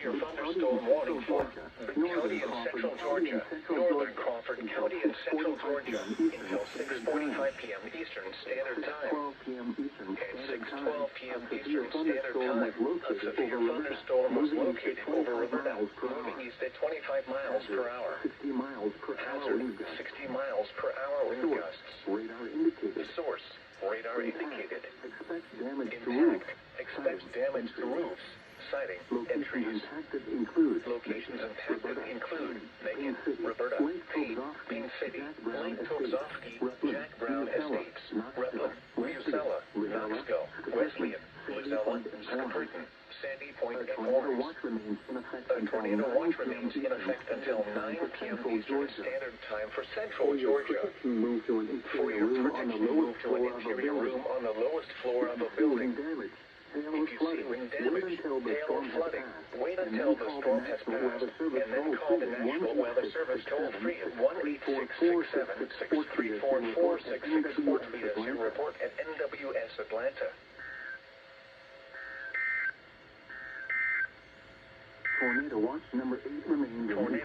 your thunderstorm warning for County in central Georgia, northern Crawford County in central Georgia, until 6:45 p.m. Eastern Standard Time. At 6:12 p.m. Eastern Standard Time, a severe thunderstorm was located over Roberta, moving east at 25 miles per hour. Hazard, 60 miles per hour wind gusts. Source, radar indicated. Impact, expect damage to roofs, siding, and trees. Locations impacted include Macon, Roberta, Payne, Bean City, Lake Tobzofsky, Jack Brown Estates, Rutland, Musella, Knoxville, Wesleyan, Luzella, Scranton, Sandy Point, and Orange. A tornado watch remains in effect until 9 p.m. Eastern Standard Time for central Georgia. For your protection, move to an interior room on the lowest floor of a building. If you see wind damage, hail, or flooding, wait until the storm has passed, and then call the National Weather Service toll-free at 1-866-7-634-4664 or tweet us your report at NWS Atlanta. Tornado watch number 8 remains.